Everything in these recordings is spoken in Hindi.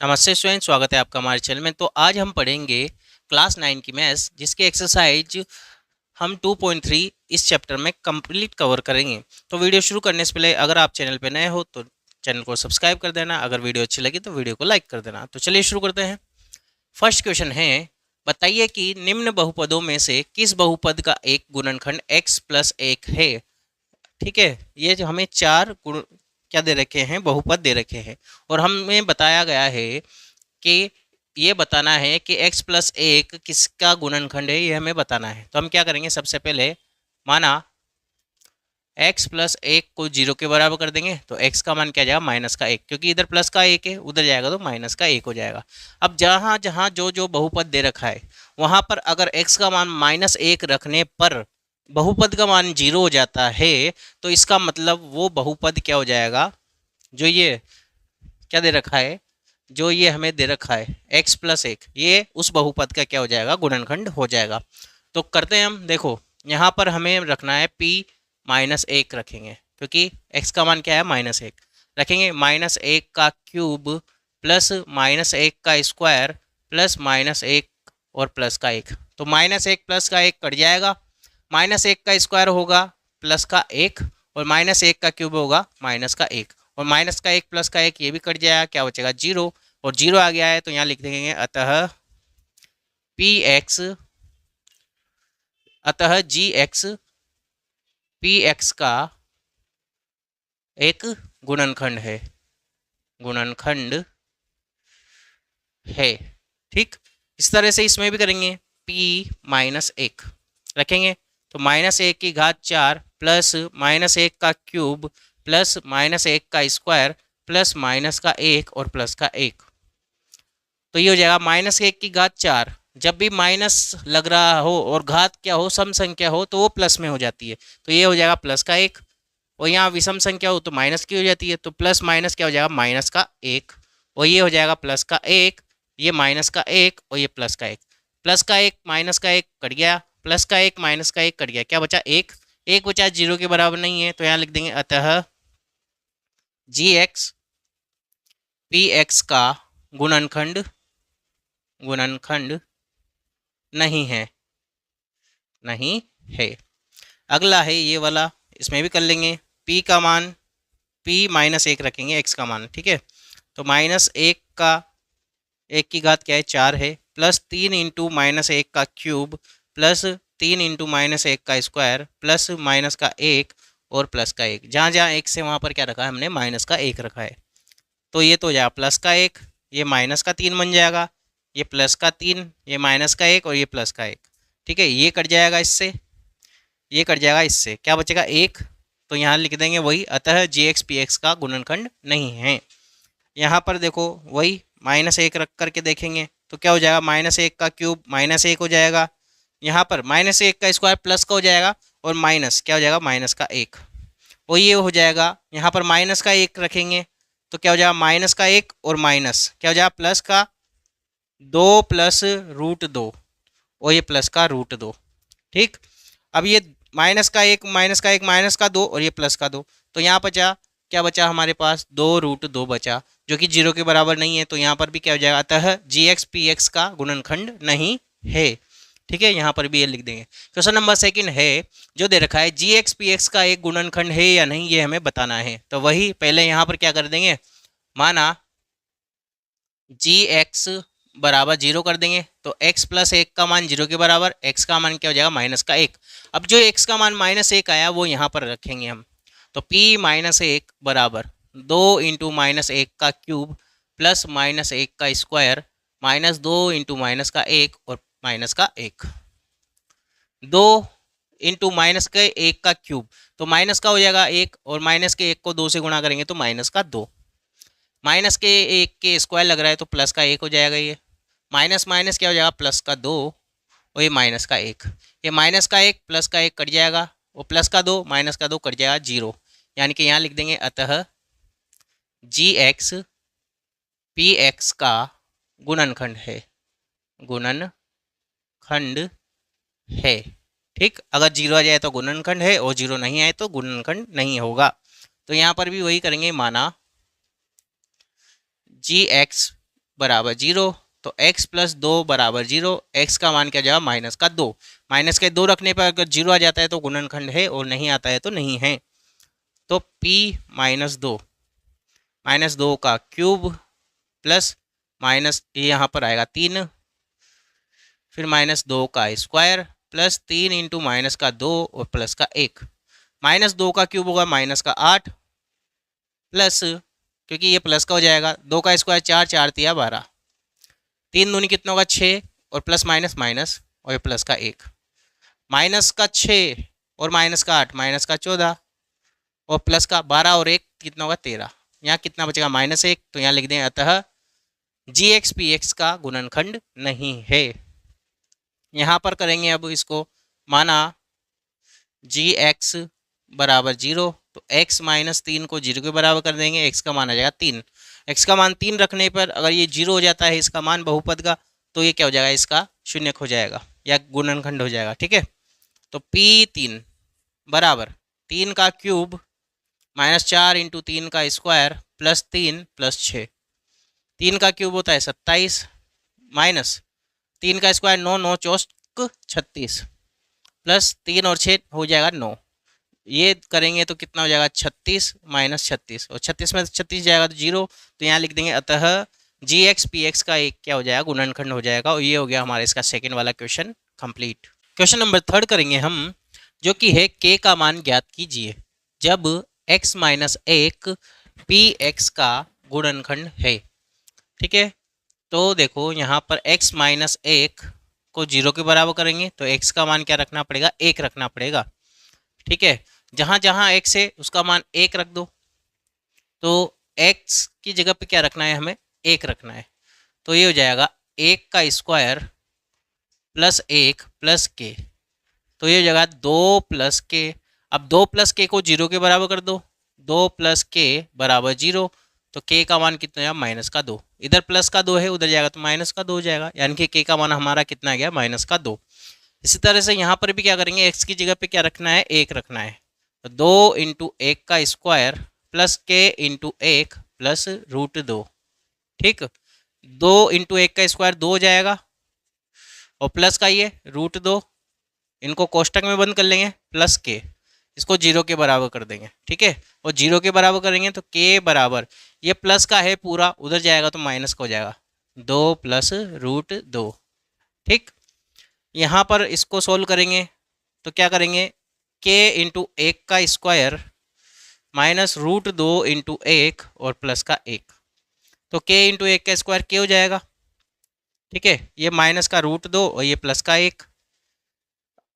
नमस्ते स्टूडेंट, स्वागत है आपका हमारे चैनल में। तो आज हम पढ़ेंगे क्लास 9 की मैथ्स, जिसके एक्सरसाइज हम 2.3 इस चैप्टर में कंप्लीट कवर करेंगे। तो वीडियो शुरू करने से पहले अगर आप चैनल पर नए हो तो चैनल को सब्सक्राइब कर देना, अगर वीडियो अच्छी लगी तो वीडियो को लाइक कर देना। तो चलिए शुरू करते हैं। फर्स्ट क्वेश्चन है, बताइए कि निम्न बहुपदों में से किस बहुपद का एक गुणनखंड x प्लस 1 है। ठीक है, ये जो हमें चार गुण क्या दे रखे हैं, बहुपद दे रखे हैं, और हमें बताया गया है कि ये बताना है कि x प्लस 1 किसका गुणनखंड है, ये हमें बताना है। तो हम क्या करेंगे, सबसे पहले माना x प्लस 1 को 0 के बराबर कर देंगे, तो x का मान क्या जाएगा, माइनस का 1, क्योंकि इधर प्लस का 1 है, उधर जाएगा तो माइनस का 1 हो जाएगा। अब जहाँ जहाँ जो जो बहुपद दे रखा है वहाँ पर अगर x का मान -1 रखने पर बहुपद का मान 0 हो जाता है, तो इसका मतलब वो बहुपद क्या हो जाएगा, जो ये क्या दे रखा है, जो ये हमें दे रखा है x प्लस 1, ये उस बहुपद का क्या हो जाएगा, गुणनखंड हो जाएगा। तो करते हैं हम, देखो यहाँ पर हमें रखना है p -1 रखेंगे, क्योंकि x का मान क्या है, -1 रखेंगे। -1 का क्यूब प्लस -1 का स्क्वायर प्लस -1 और प्लस का 1, तो -1 प्लस का 1 कट जाएगा, -1 का स्क्वायर होगा प्लस का 1, और -1 का क्यूब होगा माइनस का 1, और माइनस का 1 प्लस का 1 ये भी कट जाएगा, क्या बचेगा 0, और 0 आ गया है तो यहाँ लिख देंगे अतः gx px का एक गुणनखंड है, गुणनखंड है। ठीक, इस तरह से इसमें भी करेंगे, p-1 रखेंगे, तो -1 की घात 4 प्लस -1 का क्यूब प्लस -1 का स्क्वायर प्लस माइनस का 1 और प्लस का 1, तो ये हो जाएगा -1 की घात 4। जब भी माइनस लग रहा हो और घात क्या हो, सम संख्या हो, तो वो प्लस में हो जाती है, तो ये हो जाएगा प्लस का 1, और यहाँ विषम संख्या हो तो माइनस की हो जाती है, तो प्लस माइनस क्या हो जाएगा, माइनस का 1, और ये हो जाएगा प्लस का 1, ये माइनस का 1 और ये प्लस का 1, प्लस का 1 माइनस का 1 कट गया, प्लस का 1 माइनस का 1 कट गया, क्या बचा 1, 1 बचा, 0 के बराबर नहीं है, तो यहाँ लिख देंगे अतः gx px का गुणनखंड नहीं है, नहीं है। अगला है ये वाला, इसमें भी कर लेंगे, p का मान p-1 रखेंगे, x का मान, ठीक है, तो -1 का 1 की घात क्या है, 4 है, प्लस 3 इंटू -1 का क्यूब प्लस 3 इंटू -1 का स्क्वायर प्लस माइनस का 1 और प्लस का 1, जहाँ जहाँ 1 से वहाँ पर क्या रखा है हमने, माइनस का 1 रखा है, तो ये तो हो जाएगा प्लस का 1, ये माइनस का 3 बन जाएगा, ये प्लस का 3, ये माइनस का 1 और ये प्लस का 1, ठीक है, ये कट जाएगा इससे, ये कट जाएगा इससे, क्या बचेगा 1, तो यहाँ लिख देंगे वही, अतः gx px का गुणनखंड नहीं है। यहाँ पर देखो वही -1 रख करके देखेंगे तो क्या हो जाएगा, -1 का क्यूब -1 हो जाएगा, यहाँ पर -1 का स्क्वायर प्लस का हो जाएगा, और माइनस क्या हो जाएगा, माइनस का 1, और ये हो जाएगा, यहाँ पर माइनस का 1 रखेंगे तो क्या हो जाएगा, माइनस का 1 और माइनस क्या हो जाएगा, प्लस का 2 प्लस √2 और ये प्लस का √2। ठीक, अब ये माइनस का 1 माइनस का 1 माइनस का 2 और ये प्लस का 2, तो यहाँ बचा, क्या बचा हमारे पास, 2√2 बचा, जो कि 0 के बराबर नहीं है, तो यहाँ पर भी क्या हो जाएगा, अतः gx px का गुणनखंड नहीं है। ठीक है, यहाँ पर भी ये लिख देंगे। क्वेश्चन नंबर 2 है, जो दे रखा है gx px का एक गुणनखंड है या नहीं, ये हमें बताना है। तो वही पहले यहाँ पर क्या कर देंगे, माना gx बराबर 0 कर देंगे, तो x प्लस 1 का मान 0 के बराबर, x का मान क्या हो जाएगा, -1। अब जो x का मान -1 आया वो यहाँ पर रखेंगे हम, तो p-1 बराबर 2 इंटू -1 का क्यूब प्लस -1 का स्क्वायर -2 इंटू माइनस का 1 और माइनस का 1, 2 इंटू माइनस के 1 का क्यूब, तो माइनस का हो जाएगा 1, और माइनस के 1 को 2 से गुणा करेंगे तो माइनस का 2, माइनस के 1 के स्क्वायर लग रहा है तो प्लस का 1 हो जाएगा, ये माइनस माइनस क्या हो जाएगा, प्लस का 2 और ये माइनस का 1, ये माइनस का 1 प्लस का 1 कट जाएगा, और प्लस का 2 माइनस का 2 कट जाएगा 0, यानी कि यहाँ लिख देंगे अतः gx px का गुणनखंड है, गुणनखंड है। ठीक, अगर 0 आ जाए तो गुणनखंड है, और 0 नहीं आए तो गुणनखंड नहीं होगा। तो यहाँ पर भी वही करेंगे, माना gx बराबर 0, तो x प्लस 2 बराबर 0। x का मान क्या जाएगा माइनस का 2। माइनस के 2 रखने पर अगर 0 आ जाता है तो गुणनखंड है, और नहीं आता है तो नहीं है। तो p माइनस 2 का क्यूब प्लस माइनस ये यहाँ पर आएगा 3, फिर माइनस 2 का स्क्वायर प्लस 3 इंटू माइनस का 2 और प्लस का 1। माइनस 2 का क्यूब होगा माइनस का 8, प्लस क्योंकि ये प्लस का हो जाएगा 2 का स्क्वायर 4, 4 तिया 12, 3 दूनी कितना होगा 6, और प्लस माइनस माइनस और ये प्लस का 1। माइनस का 6 और माइनस का 8 माइनस का 14, और प्लस का 12 और 1 कितना होगा 13। यहाँ कितना बचेगा माइनस 1, तो यहाँ लिख दें अतः जी एक्स पी एक्स का गुणनखंड नहीं है। यहाँ पर करेंगे अब इसको, माना जी एक्स बराबर 0, तो x माइनस 3 को 0 के बराबर कर देंगे, x का मान आ जाएगा 3। x का मान 3 रखने पर अगर ये 0 हो जाता है इसका मान बहुपद का, तो ये क्या हो जाएगा, इसका शून्यक हो जाएगा या गुणनखंड हो जाएगा। ठीक है, तो p3 बराबर 3 का क्यूब माइनस 4 इंटू 3 का स्क्वायर प्लस 3 प्लस 6। 3 का क्यूब होता है 27, माइनस 3 का स्क्वायर 9, 9 चौक 36, प्लस 3 और 6 हो जाएगा 9। ये करेंगे तो कितना हो जाएगा 36 माइनस 36, और 36 में 36 जाएगा तो 0, तो यहाँ लिख देंगे अतः जी एक्स पी एक्स का एक क्या हो जाएगा गुणनखंड हो जाएगा। और ये हो गया हमारा इसका सेकंड वाला क्वेश्चन कंप्लीट। क्वेश्चन नंबर 3 करेंगे हम, जो कि है k का मान ज्ञात कीजिए जब x माइनस 1 पी एक्स का गुणनखंड है। ठीक है, तो देखो यहाँ पर x माइनस 1 को 0 के बराबर करेंगे तो x का मान क्या रखना पड़ेगा, 1 रखना पड़ेगा। ठीक है, जहाँ जहाँ x है उसका मान 1 रख दो, तो x की जगह पे क्या रखना है, हमें 1 रखना है। तो ये हो जाएगा 1 का स्क्वायर प्लस 1 प्लस k, तो ये हो जाएगा 2 प्लस k। अब 2 प्लस k को 0 के बराबर कर दो, 2 प्लस k बराबर 0, तो k का मान कितना है माइनस का 2। इधर प्लस का 2 है, उधर जाएगा तो माइनस का 2 हो जाएगा, यानी कि k का मान हमारा कितना आ गया माइनस का 2। इसी तरह से यहाँ पर भी क्या करेंगे, x की जगह पे क्या रखना है, 1 रखना है। तो 2 इंटू 1 का square plus k into 1 plus root 2। ठीक, 2 इंटू 1 का स्क्वायर 2 हो जाएगा, और प्लस का ये रूट 2, इनको कोष्टक में बंद कर लेंगे, प्लस k, इसको 0 के बराबर कर देंगे। ठीक है, और 0 के बराबर करेंगे तो k बराबर, ये प्लस का है पूरा, उधर जाएगा तो माइनस का हो जाएगा, 2 प्लस रूट 2। ठीक, यहाँ पर इसको सोल्व करेंगे तो क्या करेंगे, k इंटू 1 का स्क्वायर माइनस रूट 2 इंटू 1 और प्लस का 1, तो k इंटू 1 का स्क्वायर k हो जाएगा। ठीक है, ये माइनस का रूट 2 और ये प्लस का 1।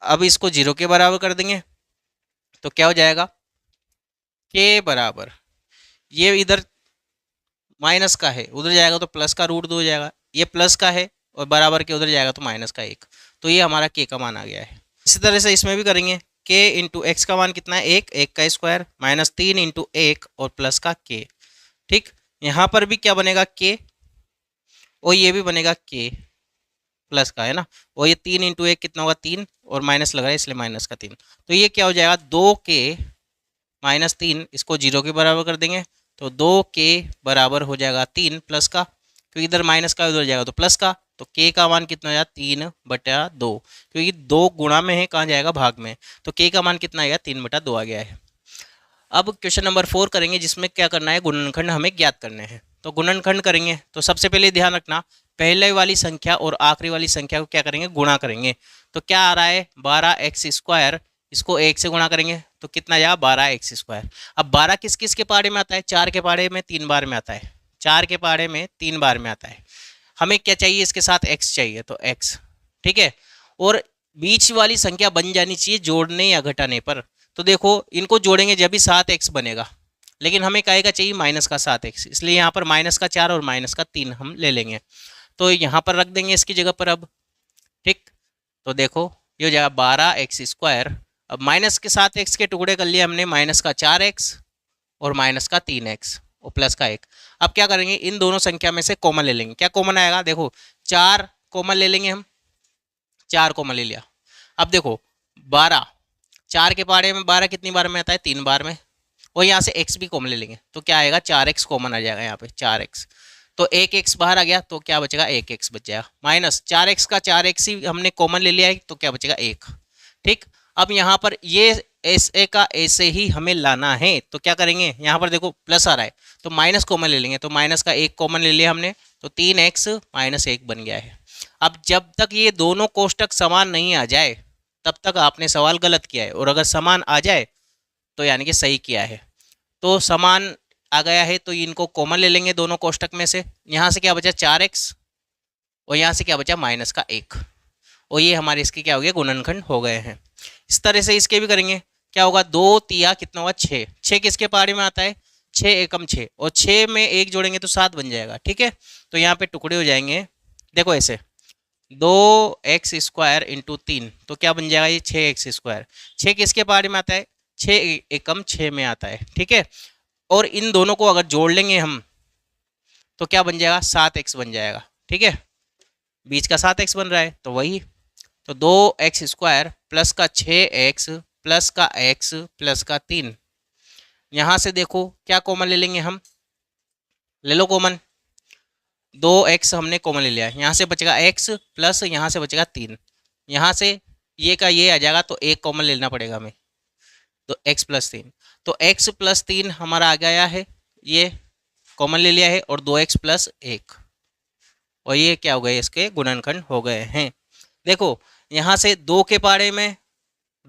अब इसको 0 के बराबर कर देंगे तो क्या हो जाएगा, k बराबर, ये इधर माइनस का है, उधर जाएगा तो प्लस का रूट 2 हो जाएगा, ये प्लस का है और बराबर के उधर जाएगा तो माइनस का 1, तो ये हमारा k का मान आ गया है। इसी तरह से इसमें भी करेंगे, k इंटू एक्स का मान कितना है 1, 1 का स्क्वायर माइनस 3 इंटू 1 और प्लस का k। ठीक, यहाँ पर भी क्या बनेगा k, और ये भी बनेगा k प्लस का है ना, और ये 3 इंटू 1 कितना होगा 3, और माइनस लग रहा है इसलिए माइनस का 3, तो ये क्या हो जाएगा 2k माइनस 3, इसको 0 के बराबर कर देंगे तो 2k बराबर हो जाएगा 3 प्लस का, क्योंकि इधर माइनस का उधर जाएगा तो प्लस का, तो k का मान कितना हो जाएगा 3/2, क्योंकि 2 गुणा में है, कहाँ जाएगा भाग में, तो k का मान कितना आएगा 3/2 आ गया है। अब क्वेश्चन नंबर 4 करेंगे, जिसमें क्या करना है, गुणनखंड हमें ज्ञात करने हैं। तो गुणनखंड करेंगे तो सबसे पहले ध्यान रखना, पहले वाली संख्या और आखिरी वाली संख्या को क्या करेंगे, गुणा करेंगे। तो क्या आ रहा है 12x स्क्वायर, इसको 1 से गुणा करेंगे तो कितना जाएगा 12x स्क्वायर। अब 12 किस किस के पहाड़े में आता है, 4 के पहाड़े में 3 बार में आता है, 4 के पहाड़े में 3 बार में आता है। हमें क्या चाहिए, इसके साथ x चाहिए, तो x। ठीक है, और बीच वाली संख्या बन जानी चाहिए जोड़ने या घटाने पर। तो देखो इनको जोड़ेंगे जब भी 7x बनेगा, लेकिन हमें काहे का चाहिए माइनस का 7x, इसलिए यहाँ पर माइनस का 4 और माइनस का 3 हम ले लेंगे, तो यहाँ पर रख देंगे इसकी जगह पर अब। ठीक, तो देखो ये हो जाएगा 12x स्क्वायर। अब माइनस के 7x के टुकड़े कर लिए हमने, माइनस का 4x और माइनस का 3x और प्लस का 1। अब क्या करेंगे, इन दोनों संख्या में से कॉमन ले लेंगे। क्या कॉमन आएगा, देखो 4 कॉमन ले लेंगे हम, 4 कॉमन ले लिया। अब देखो 12, 4 के पहाड़े में 12 कितनी बार में आता है, 3 बार में, और यहाँ से x भी कॉमन ले लेंगे तो क्या आएगा 4x कॉमन आ जाएगा यहाँ पे 4x। तो एक एक्स बाहर आ गया तो क्या बचेगा, एक एक्स बच जाएगा, माइनस 4x का 4x ही हमने कॉमन ले लिया है तो क्या बचेगा, एक। ठीक, अब यहाँ पर ये ऐसे का ऐसे ही हमें लाना है तो क्या करेंगे, यहाँ पर देखो प्लस आ रहा है तो माइनस कॉमन ले लेंगे, तो माइनस का एक कॉमन ले लिया हमने तो 3x माइनस एक बन गया है। अब जब तक ये दोनों कोष्टक समान नहीं आ जाए तब तक आपने सवाल गलत किया है, और अगर समान आ जाए तो यानी कि सही किया है। तो समान आ गया है तो इनको कॉमन ले लेंगे दोनों कोष्टक में से, यहाँ से क्या बचा 4x और यहाँ से क्या बचा माइनस का एक, और ये हमारे इसके क्या हो गए, गुणनखंड हो गए हैं। इस तरह से इसके भी करेंगे, क्या होगा, 2 तिया कितना होगा 6, 6 किसके पहाड़ी में आता है, 6 एकम 6, और 6 में एक जोड़ेंगे तो 7 बन जाएगा। ठीक है, तो यहाँ पे टुकड़े हो जाएंगे, देखो ऐसे 2x² इंटू 3 तो क्या बन जाएगा, ये 6x²। 6 किसके पहाड़ी में आता है, 6 एकम 6 में आता है। ठीक है, और इन दोनों को अगर जोड़ लेंगे हम तो क्या बन जाएगा, 7x बन जाएगा। ठीक है, बीच का 7x बन रहा है तो वही, तो 2x² प्लस का 6x प्लस का x प्लस का 3, यहाँ से देखो क्या कॉमन ले लेंगे हम, ले लो कॉमन, 2x हमने कॉमन ले लिया, यहाँ से बचेगा x प्लस यहाँ से बचेगा 3, यहाँ से ये का ये आ जाएगा तो एक कॉमन लेना पड़ेगा हमें, तो x प्लस 3, तो x प्लस 3 हमारा आ गया है, ये कॉमन ले लिया है, और 2x प्लस 1, और ये क्या हो गए, इसके गुणनखंड हो गए हैं। देखो यहाँ से 2 के पारे में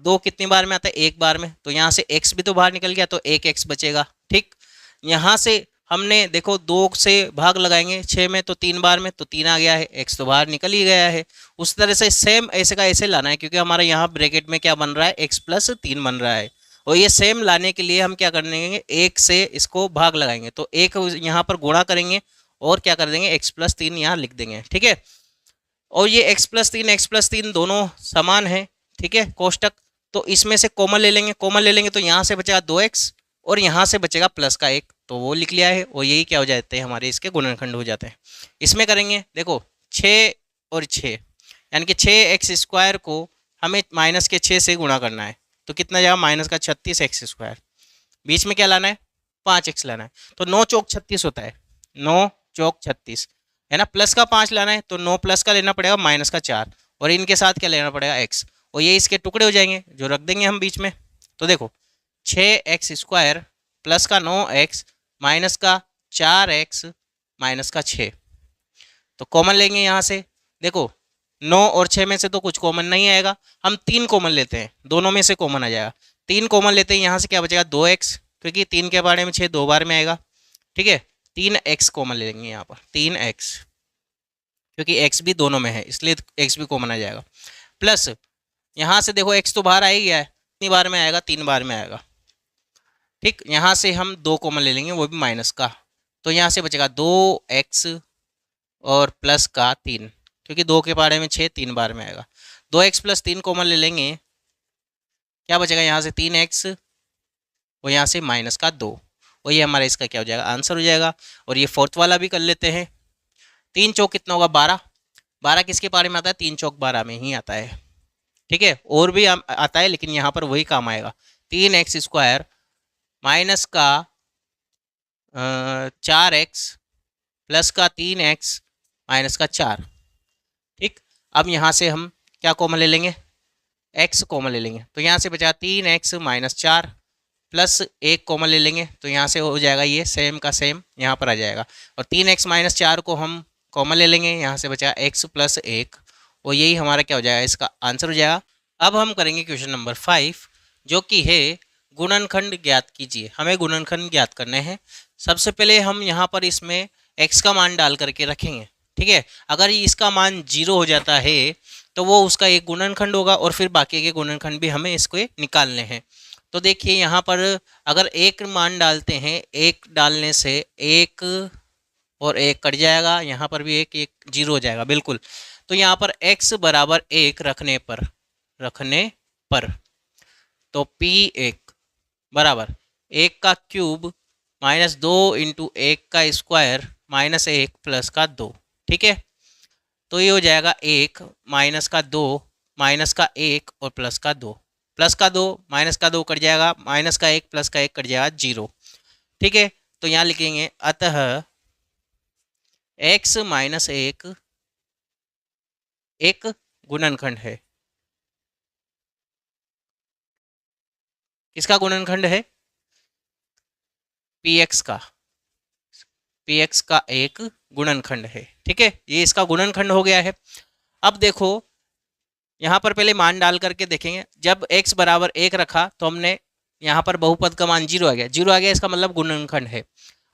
2 कितनी बार में आता है, एक बार में, तो यहाँ से x भी तो बाहर निकल गया तो एक x बचेगा। ठीक, यहाँ से हमने देखो 2 से भाग लगाएंगे 6 में तो 3 बार में, तो 3 आ गया है, x तो बाहर निकल ही गया है। उस तरह से सेम ऐसे का ऐसे लाना है, क्योंकि हमारा यहाँ ब्रैकेट में क्या बन रहा है, x प्लस 3 बन रहा है, और ये सेम लाने के लिए हम क्या कर देंगे, एक से इसको भाग लगाएंगे तो एक यहाँ पर गुणा करेंगे और क्या कर देंगे, x प्लस 3 यहाँ लिख देंगे। ठीक है, और ये x प्लस 3 दोनों समान है। ठीक है, कोष्टक, तो इसमें से कॉमन ले लेंगे, कॉमन ले लेंगे तो यहाँ से बचेगा 2x और यहाँ से बचेगा प्लस का 1, तो वो लिख लिया है, और यही क्या हो जाते हैं, हमारे इसके गुणनखंड हो जाते हैं। इसमें करेंगे, देखो 6 और 6 यानी कि 6x² को हमें माइनस के 6 से गुणा करना है, तो कितना जाएगा, माइनस का 36x², बीच में क्या लाना है, 5x लाना है, तो 9 चौक 36 होता है, 9 चौक 36 है ना, प्लस का 5 लाना है तो 9 प्लस का लेना पड़ेगा माइनस का 4, और इनके साथ क्या लेना पड़ेगा, x, और ये इसके टुकड़े हो जाएंगे जो रख देंगे हम बीच में। तो देखो 6x² प्लस का 9x माइनस का 4x माइनस का 6, तो कॉमन लेंगे यहाँ से, देखो 9 और 6 में से तो कुछ कॉमन नहीं आएगा, हम 3 कॉमन लेते हैं, दोनों में से कॉमन आ जाएगा, 3 कॉमन लेते हैं, यहाँ से क्या बचेगा 2x, क्योंकि 3 के बारे में 6 2 बार में आएगा। ठीक है, 3x कॉमन ले लेंगे यहाँ पर, 3x, क्योंकि x भी दोनों में है इसलिए x भी कॉमन आ जाएगा, प्लस यहाँ से देखो x तो बाहर आ ही गया है, कितनी बार में आएगा, 3 बार में आएगा। ठीक, यहाँ से हम 2 कॉमन ले लेंगे, वो भी माइनस का, तो यहाँ से बचेगा 2x और प्लस का 3, क्योंकि 2 के बारे में 6 3 बार में आएगा, 2x प्लस 3 कॉमन ले लेंगे, क्या बचेगा यहाँ से 3x और यहाँ से माइनस का 2, और ये हमारा इसका क्या हो जाएगा, आंसर हो जाएगा। और ये फोर्थ वाला भी कर लेते हैं, 3 चौक कितना होगा 12, 12 किसके बारे में आता है, 3 चौक 12 में ही आता है। ठीक है, और भी आता है लेकिन यहाँ पर वही काम आएगा, 3x² माइनस का 4x प्लस का 3x माइनस का 4। ठीक, अब यहाँ से हम क्या कॉमन ले लेंगे, x कॉमन ले लेंगे, तो यहाँ से बचा 3x माइनस 4 प्लस 1 कॉमन ले लेंगे, तो यहाँ से हो जाएगा ये सेम का सेम यहाँ पर आ जाएगा, और 3x माइनस 4 को हम कॉमन ले लेंगे, यहाँ से बचा x प्लस 1, और यही हमारा क्या हो जाएगा, इसका आंसर हो जाएगा। अब हम करेंगे क्वेश्चन नंबर 5, जो कि है गुणनखंड ज्ञात कीजिए। हमें गुणनखंड ज्ञात करने हैं। सबसे पहले हम यहाँ पर इसमें x का मान डाल करके रखेंगे। ठीक है, अगर इसका मान 0 हो जाता है तो वो उसका एक गुणनखंड होगा, और फिर बाकी के गुणनखंड भी हमें इसको निकालने हैं। तो देखिए यहाँ पर अगर एक मान डालते हैं, एक डालने से एक और एक कट जाएगा, यहाँ पर भी एक 0 हो जाएगा बिल्कुल। तो यहाँ पर x बराबर 1 रखने पर तो p1 बराबर 1 का क्यूब माइनस 2 इंटू 1 का स्क्वायर माइनस 1 प्लस का 2। ठीक है, तो ये हो जाएगा 1 माइनस का 2 माइनस का 1 और प्लस का 2, प्लस का 2 माइनस का 2 कट जाएगा, माइनस का 1 प्लस का 1 कट जाएगा 0। ठीक है, तो यहाँ लिखेंगे अतः x माइनस एक गुणनखंड है। किसका गुणनखंड है? px का। px का एक गुणनखंड है। ठीक है, ये इसका गुणनखंड हो गया है। अब देखो यहाँ पर पहले मान डाल करके देखेंगे। जब x बराबर 1 रखा तो हमने यहाँ पर बहुपद का मान 0 आ गया। 0 आ गया इसका मतलब गुणनखंड है।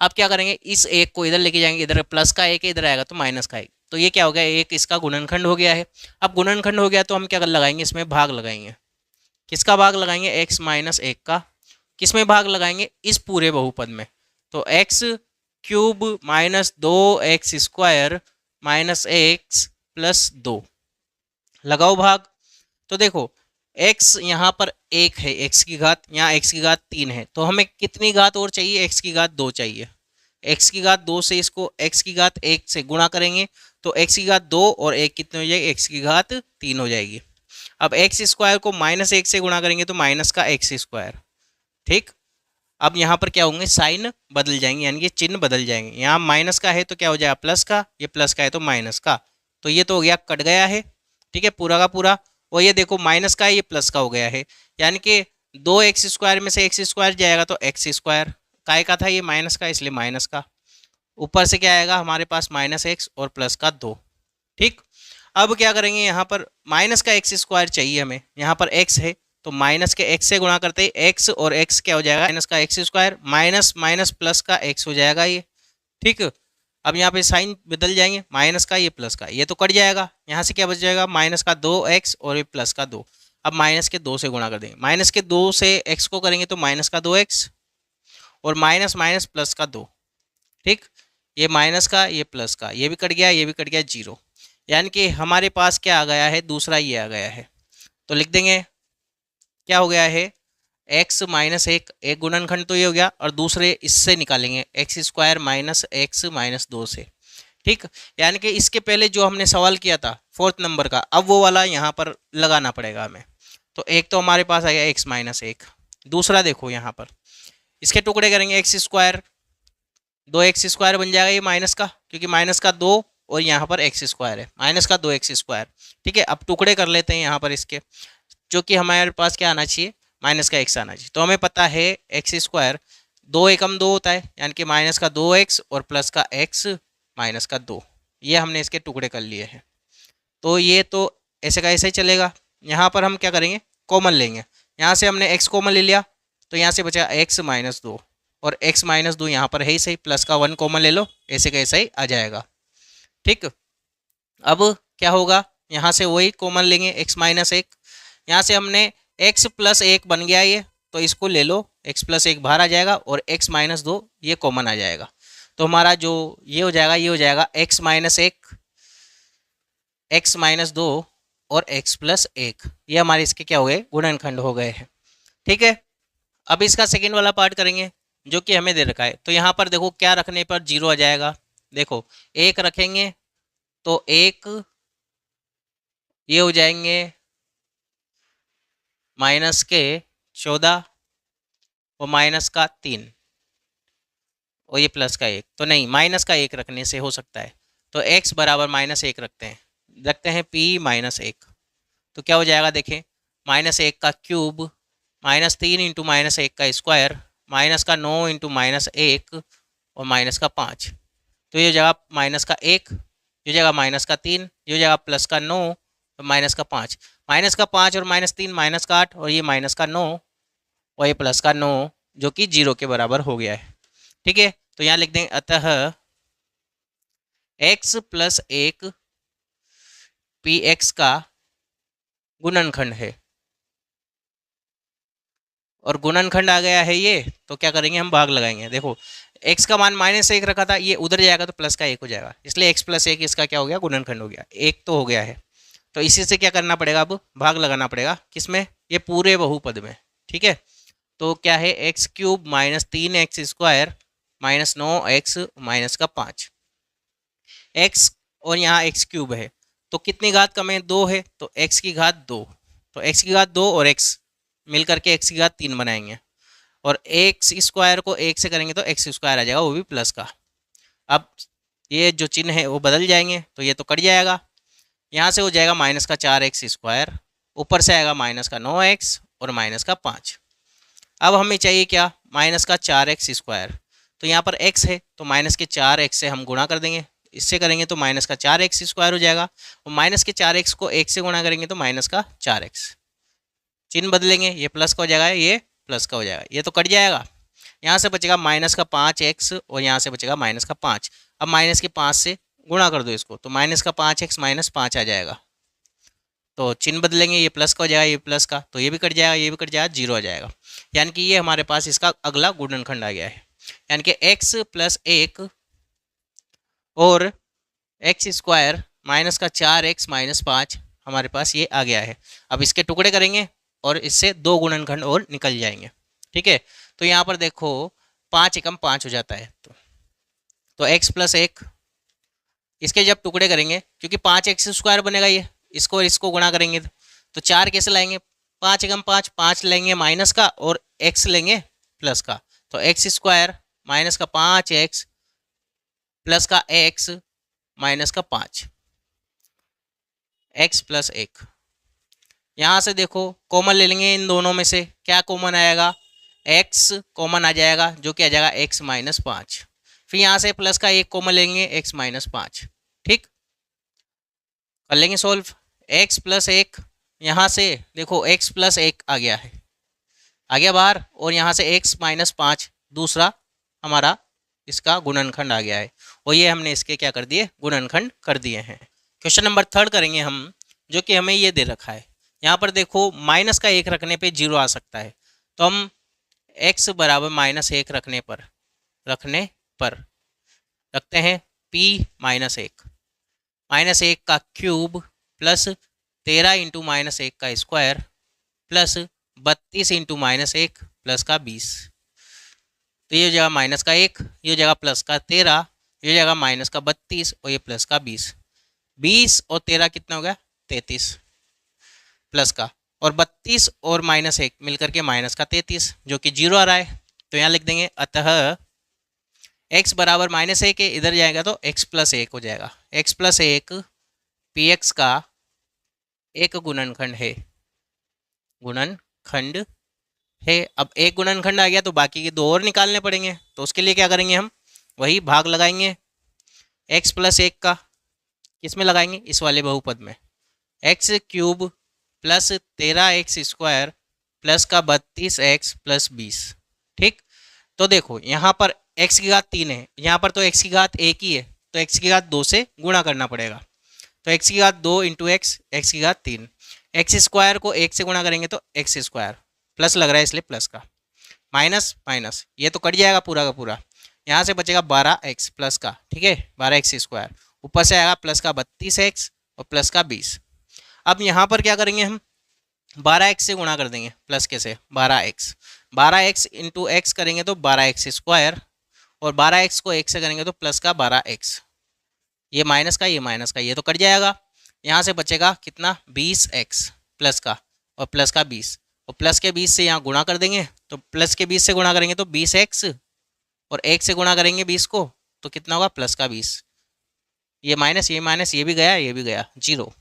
अब क्या करेंगे, इस एक को इधर लेके जाएंगे, इधर प्लस का एक है, इधर आएगा तो माइनस का एक। तो ये क्या हो गया, एक इसका गुणनखंड हो गया है। अब गुणनखंड हो गया तो हम क्या लगाएंगे, इसमें भाग लगाएंगे। किसका भाग लगाएंगे? x माइनस एक का। किसमें भाग लगाएंगे? इस पूरे बहुपद में। तो x cube minus 2x² minus x plus 2 लगाओ भाग। तो देखो x यहाँ पर 1 है, x की घात, यहाँ x की घात 3 है, तो हमें कितनी घात और चाहिए? x की घात 2 चाहिए। x की घात 2 से इसको x की घात 1 से गुणा करेंगे तो x की घात 2 और 1 कितने हो जाएगी? x की घात 3 हो जाएगी। अब x² को माइनस 1 से गुणा करेंगे तो माइनस का x²। ठीक, अब यहाँ पर क्या होंगे, साइन बदल जाएंगे, यानी कि चिन्ह बदल जाएंगे। यहाँ माइनस का है तो क्या हो जाएगा? प्लस का। ये प्लस का है तो माइनस का। तो ये तो हो गया, कट गया है। ठीक है, पूरा का पूरा। और ये देखो माइनस का है, ये प्लस का हो गया है, यानी कि 2x² में से x² जाएगा तो x²। काय का था ये? माइनस का, इसलिए माइनस का। ऊपर से क्या आएगा हमारे पास? माइनस एक्स और प्लस का 2। ठीक, अब क्या करेंगे, यहाँ पर माइनस का x² चाहिए हमें। यहाँ पर x है तो माइनस के x से गुणा करते ही x और x क्या हो जाएगा? माइनस का x² माइनस माइनस प्लस का x हो जाएगा ये। ठीक, अब यहाँ पे साइन बदल जाएंगे, माइनस का ये प्लस का, ये तो कट जाएगा। यहाँ से क्या बच जाएगा? माइनस का 2x और ये प्लस का 2। अब माइनस के 2 से गुणा कर देंगे। माइनस के 2 से x को करेंगे तो माइनस का 2x और माइनस माइनस प्लस का 2। ठीक, ये माइनस का, ये प्लस का, ये भी कट गया, ये भी कट गया, 0। यानी कि हमारे पास क्या आ गया है? दूसरा ये आ गया है। तो लिख देंगे क्या हो गया है? x माइनस एक गुणनखंड तो ये हो गया, और दूसरे इससे निकालेंगे x² माइनस एक्स माइनस 2 से। ठीक, यानी कि इसके पहले जो हमने सवाल किया था 4th नंबर का, अब वो वाला यहाँ पर लगाना पड़ेगा हमें। तो एक तो हमारे पास आ गया x माइनस एक। दूसरा देखो यहाँ पर इसके टुकड़े करेंगे, x², 2x² बन जाएगा ये माइनस का, क्योंकि माइनस का 2 और यहाँ पर x² है, माइनस का 2x²। ठीक है, अब टुकड़े कर लेते हैं यहाँ पर इसके, जो कि हमारे पास क्या आना चाहिए? माइनस का x आना चाहिए। तो हमें पता है x², 2 एकम 2 होता है, यानी कि माइनस का 2x और प्लस का x माइनस का 2। ये हमने इसके टुकड़े कर लिए हैं। तो ये तो ऐसे का ऐसे ही चलेगा। यहाँ पर हम क्या करेंगे? कॉमन लेंगे। यहाँ से हमने x कॉमन ले लिया तो यहाँ से बचा x माइनस 2, और x माइनस 2 यहाँ पर है ही सही, प्लस का 1 कॉमन ले लो, ऐसे का ऐसा ही आ जाएगा। ठीक, अब क्या होगा? यहाँ से वही कॉमन लेंगे, x माइनस एक। यहाँ से हमने x प्लस 1 बन गया ये, तो इसको ले लो, x प्लस 1 बाहर आ जाएगा और x माइनस 2 ये कॉमन आ जाएगा। तो हमारा जो ये हो जाएगा, ये हो जाएगा x माइनस 1, x माइनस 2 और x प्लस 1। ये हमारे इसके क्या हो गए? गुणनखंड हो गए हैं। ठीक है, अब इसका सेकेंड वाला पार्ट करेंगे जो कि हमें दे रखा है। तो यहाँ पर देखो क्या रखने पर 0 आ जाएगा। देखो 1 रखेंगे तो 1 ये हो जाएंगे माइनस के 14 और माइनस का 3 और ये प्लस का 1। तो नहीं, माइनस का 1 रखने से हो सकता है। तो x बराबर -1 रखते हैं p -1। तो क्या हो जाएगा? देखें, -1 का क्यूब -3 इंटू -1 का स्क्वायर माइनस का 9 इंटू -1 और माइनस का 5। तो ये जगह माइनस का 1, ये जगह माइनस का 3, ये जगह प्लस का 9 और माइनस का 5। माइनस का 5 और -3 माइनस का 8 और ये माइनस का 9 और ये प्लस का 9 जो कि 0 के बराबर हो गया है। ठीक है, तो यहाँ लिख देंगे अतः x प्लस 1 px का गुणनखंड है। और गुणनखंड आ गया है ये, तो क्या करेंगे? हम भाग लगाएंगे। देखो x का मान -1 रखा था, ये उधर जाएगा तो प्लस का 1 हो जाएगा, इसलिए x प्लस 1 इसका क्या हो गया? गुणनखंड हो गया। 1 तो हो गया है, तो इसी से क्या करना पड़ेगा? अब भाग लगाना पड़ेगा। किसमें? ये पूरे बहुपद में। ठीक है, तो क्या है? x³ -3x² -9x माइनस का 5 x, और यहाँ x³ है तो कितनी घात कम है? 2 है, तो x की घात 2। तो x की घात 2 और x मिल करके x की घात 3 बनाएंगे, और x² को 1 से करेंगे तो x² आ जाएगा, वो भी प्लस का। अब ये जो चिन्ह है वो बदल जाएंगे, तो ये तो कट जाएगा। यहाँ से हो जाएगा माइनस का 4x स्क्वायर, ऊपर से आएगा माइनस का 9x और माइनस का 5। अब हमें चाहिए क्या, माइनस का 4x स्क्वायर। तो यहाँ पर x है तो माइनस के 4x से हम गुणा कर देंगे, इससे करेंगे तो माइनस का 4x स्क्वायर हो जाएगा, और माइनस के 4x को 1 से गुणा करेंगे तो माइनस का 4x। चिन्ह बदलेंगे, ये प्लस का हो जाएगा, ये प्लस का हो जाएगा, ये तो कट जाएगा। यहाँ से बचेगा माइनस का 5x और यहाँ से बचेगा माइनस का 5। अब माइनस के 5 से गुणा कर दो इसको, तो माइनस का 5x माइनस 5 आ जाएगा। तो चिन्ह बदलेंगे, ये प्लस का हो जाएगा, ये प्लस का, तो ये भी कट जाएगा, ये भी कट जाएगा, 0 आ जाएगा। यानी कि ये हमारे पास इसका अगला गुणनखंड आ गया है। यानी कि x प्लस 1 और एक्स स्क्वायर माइनस का 4x माइनस 5 हमारे पास ये आ गया है। अब इसके टुकड़े करेंगे और इससे 2 गुणनखंड और निकल जाएंगे। ठीक है, तो यहाँ पर देखो 5 एकम 5 हो जाता है, तो x प्लस 1, इसके जब टुकड़े करेंगे, क्योंकि 5x स्क्वायर बनेगा ये, इसको और इसको गुणा करेंगे तो 4 कैसे लाएंगे, 5 एकम 5, 5 लेंगे माइनस का और x लेंगे प्लस का, तो x स्क्वायर माइनस का 5x प्लस का x माइनस का 5, x प्लस 1। यहाँ से देखो कॉमन ले लेंगे, इन दोनों में से क्या कॉमन आएगा, x कॉमन आ जाएगा, जो कि आ जाएगा x माइनस 5। फिर यहाँ से प्लस का 1 कॉमन लेंगे, x माइनस 5। ठीक, कर लेंगे सॉल्व। x प्लस 1, यहाँ से देखो x प्लस 1 आ गया है, आ गया बाहर, और यहाँ से x माइनस 5 दूसरा हमारा इसका गुणनखंड आ गया है, और ये हमने इसके क्या कर दिए, गुणनखंड कर दिए हैं। क्वेश्चन नंबर 3 करेंगे हम, जो कि हमें ये दे रखा है। यहाँ पर देखो माइनस का 1 रखने पे 0 आ सकता है, तो हम x बराबर माइनस 1 रखने पर रखते हैं p माइनस 1, माइनस 1 का क्यूब प्लस 13 इंटू माइनस 1 का square plus 32 into minus 1 plus का 20। तो ये जगह माइनस का 1, ये जगह प्लस का 13, ये जगह माइनस का 32 और ये प्लस का 20। 20 और 13 कितना हो गया, 33 प्लस का, और 32 और माइनस 1 मिलकर के माइनस का 33, जो कि 0 आ रहा है। तो यहाँ लिख देंगे अतः x बराबर माइनस 1 है, इधर जाएगा तो x प्लस 1 हो जाएगा। x प्लस 1 px का एक गुणनखंड है। अब एक गुणनखंड आ गया तो बाकी के 2 और निकालने पड़ेंगे, तो उसके लिए क्या करेंगे, हम वही भाग लगाएंगे x प्लस 1 का, किस में लगाएंगे, इस वाले बहुपद में, x cube plus 13x square plus का 32x प्लस 20। ठीक, तो देखो यहाँ पर x की घात 3 है, यहाँ पर तो x की घात 1 ही है, तो x की घात 2 से गुणा करना पड़ेगा, तो x की घात 2 इंटू x की घात 3, x स्क्वायर को 1 से गुणा करेंगे तो x स्क्वायर, प्लस लग रहा है इसलिए प्लस का, माइनस माइनस, ये तो कट जाएगा पूरा का पूरा, यहाँ से बचेगा 12x प्लस का, ठीक है, 12x स्क्वायर, ऊपर से आएगा प्लस का 32x और प्लस का 20। अब यहाँ पर क्या करेंगे, हम 12x से गुणा कर देंगे, प्लस के से 12x इंटू एक्स करेंगे तो 12x स्क्वायर, और 12x को 1 से करेंगे तो प्लस का 12x, ये माइनस का, ये माइनस का, ये तो कट जाएगा। यहाँ से बचेगा कितना, 20x प्लस का और प्लस का 20, और प्लस के 20 से यहाँ गुणा कर देंगे, तो प्लस के 20 से गुणा करेंगे तो 20x, और 1 से गुणा करेंगे 20 को तो कितना होगा, प्लस का 20, ये माइनस, ये भी गया, ये भी गया, 0।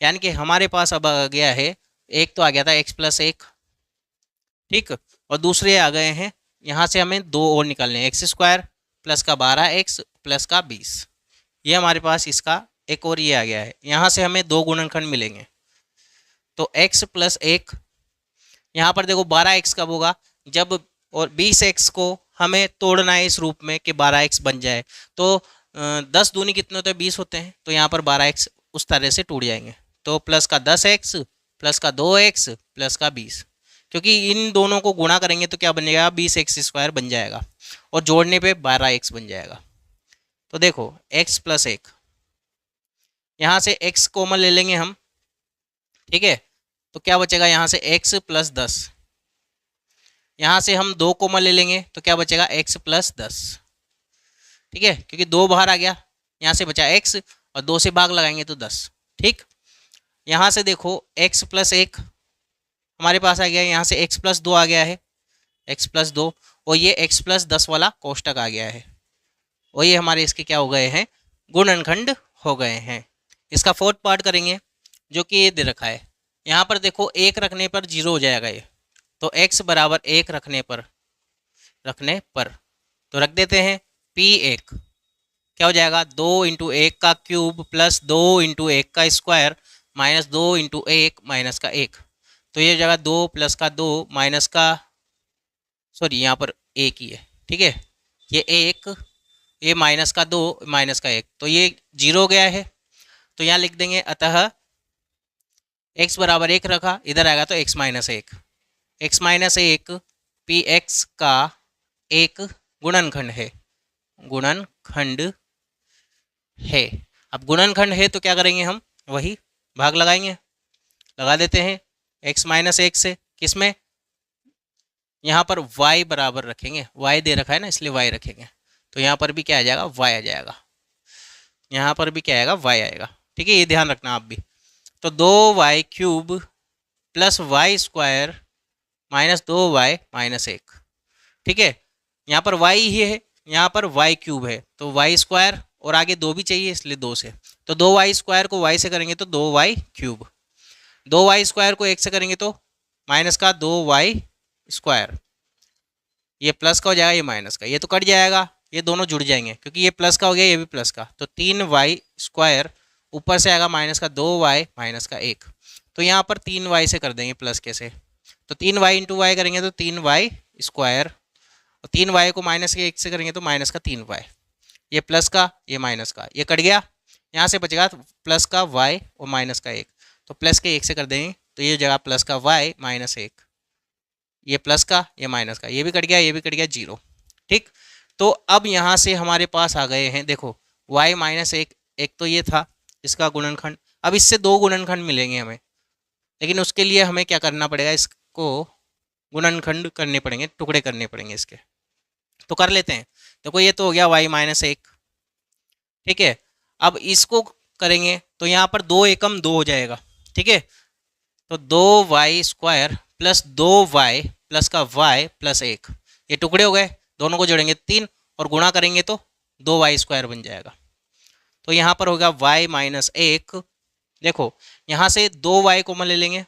यानी कि हमारे पास अब आ गया है, एक तो आ गया था x प्लस 1, ठीक, और दूसरे आ गए हैं, यहाँ से हमें 2 और निकालने हैं, एक्स स्क्वायर प्लस का 12x प्लस का 20, ये हमारे पास इसका एक और ये आ गया है। यहाँ से हमें 2 गुणनखंड मिलेंगे, तो x प्लस 1, यहाँ पर देखो 12x कब होगा, जब, और 20x को हमें तोड़ना है इस रूप में कि 12x बन जाए, तो 10 दूनी कितने होते हैं, 20 होते हैं, तो यहाँ पर 12x उस तरह से टूट जाएंगे, तो प्लस का 10x प्लस का 2x प्लस का 20, क्योंकि इन दोनों को गुणा करेंगे तो क्या बनेगा, 20x स्क्वायर बन जाएगा, और जोड़ने पे 12x बन जाएगा। तो देखो x प्लस 1, यहाँ से x कॉमन ले लेंगे हम, ठीक है, तो क्या बचेगा, यहाँ से x प्लस 10, यहाँ से हम 2 कॉमन ले लेंगे तो क्या बचेगा, x प्लस 10, ठीक है, क्योंकि 2 बाहर आ गया, यहाँ से बचा x और 2 से भाग लगाएंगे तो 10। ठीक, यहाँ से देखो x प्लस 1 हमारे पास आ गया, यहाँ से x प्लस 2 आ गया है, x प्लस 2, और ये x प्लस 10 वाला कोष्टक आ गया है, और ये हमारे इसके क्या हो गए हैं, गुणनखंड हो गए हैं। इसका फोर्थ पार्ट करेंगे जो कि ये दे रखा है। यहाँ पर देखो 1 रखने पर 0 हो जाएगा ये, तो x बराबर 1 रखने पर तो रख देते हैं P1 क्या हो जाएगा 2 इंटू 1 का क्यूब प्लस 2 इंटू 1 का स्क्वायर माइनस 2 इंटू 1 माइनस का 1। तो ये हो जाएगा 2 प्लस का 2 माइनस का, सॉरी यहाँ पर 1 ही है, ठीक है, ये 1, ये माइनस का 2 माइनस का 1, तो ये 0 हो गया है। तो यहाँ लिख देंगे अतः x बराबर 1 रखा, इधर आएगा तो x minus 1, x minus 1 Px का एक गुणनखंड है। अब गुणनखंड है तो क्या करेंगे हम, वही भाग लगाएंगे, लगा देते हैं x माइनस 1 से, किसमें, यहाँ पर y बराबर रखेंगे, y दे रखा है ना इसलिए y रखेंगे, तो यहाँ पर भी क्या आ जाएगा y आ जाएगा, यहाँ पर भी क्या आएगा y आएगा, ठीक है, ये ध्यान रखना आप भी। तो 2y cube plus y square minus 2y minus 1, ठीक है, यहाँ पर y ही है, यहाँ पर y क्यूब है, तो y स्क्वायर और आगे 2 भी चाहिए इसलिए 2 से, तो 2y स्क्वायर को y से करेंगे तो 2y क्यूब, 2y स्क्वायर को 1 से करेंगे तो माइनस का 2y स्क्वायर, ये प्लस का हो जाएगा, ये माइनस का, ये तो कट जाएगा, ये दोनों जुड़ जाएंगे क्योंकि ये प्लस का हो गया, ये भी प्लस का, तो 3y स्क्वायर ऊपर से आएगा माइनस का 2y माइनस का 1, तो यहाँ पर 3y से कर देंगे प्लस के से, तो 3y इंटू वाई करेंगे तो 3y स्क्वायर, और 3y को माइनस के 1 से करेंगे तो माइनस का 3y, ये प्लस का ये माइनस का, ये कट गया, यहाँ से बचेगा प्लस का y और माइनस का 1, तो प्लस के 1 से कर देंगे तो ये जगह प्लस का y माइनस 1, ये प्लस का ये माइनस का, ये भी कट गया, ये भी कट गया, 0, ठीक। तो अब यहाँ से हमारे पास आ गए हैं, देखो y माइनस 1, एक तो ये था इसका गुणनखंड, अब इससे 2 गुणनखंड मिलेंगे हमें, लेकिन उसके लिए हमें क्या करना पड़ेगा, इसको गुणनखंड करने पड़ेंगे, टुकड़े करने पड़ेंगे इसके, तो कर लेते हैं। देखो ये तो हो गया y माइनस 1, ठीक है, अब इसको करेंगे तो यहाँ पर 2 एकम 2 हो जाएगा, ठीक है, तो 2y square plus 2y plus का y प्लस 1, ये टुकड़े हो गए, दोनों को जोड़ेंगे 3 और गुणा करेंगे तो 2y स्क्वायर बन जाएगा, तो यहाँ पर होगा y माइनस 1, देखो यहाँ से 2y कॉमन ले लेंगे,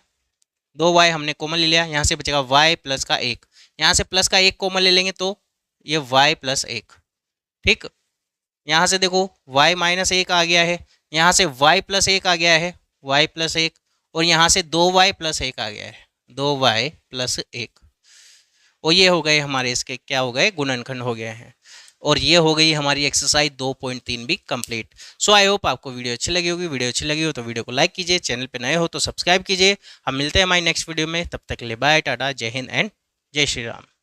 2y हमने कॉमन ले लिया, यहाँ से बचेगा y प्लस का 1, यहाँ से प्लस का 1 कॉमन ले लेंगे तो ये y प्लस 1, ठीक, यहाँ से देखो y माइनस 1 आ गया है, यहाँ से y प्लस 1 आ गया है, y प्लस 1, और यहाँ से 2y प्लस 1 आ गया है, 2y प्लस 1, और ये हो गए हमारे इसके क्या हो गए, गुणनखंड हो गए हैं, और ये हो गई हमारी एक्सरसाइज 2.3 भी कंप्लीट। सो आई होप आपको वीडियो अच्छी लगी होगी, वीडियो अच्छी लगी हो तो वीडियो को लाइक कीजिए, चैनल पे नए हो तो सब्सक्राइब कीजिए। हम मिलते हैं हमारी नेक्स्ट वीडियो में, तब तक के लिए बाय, टाटा, जय हिंद एंड जय श्री राम।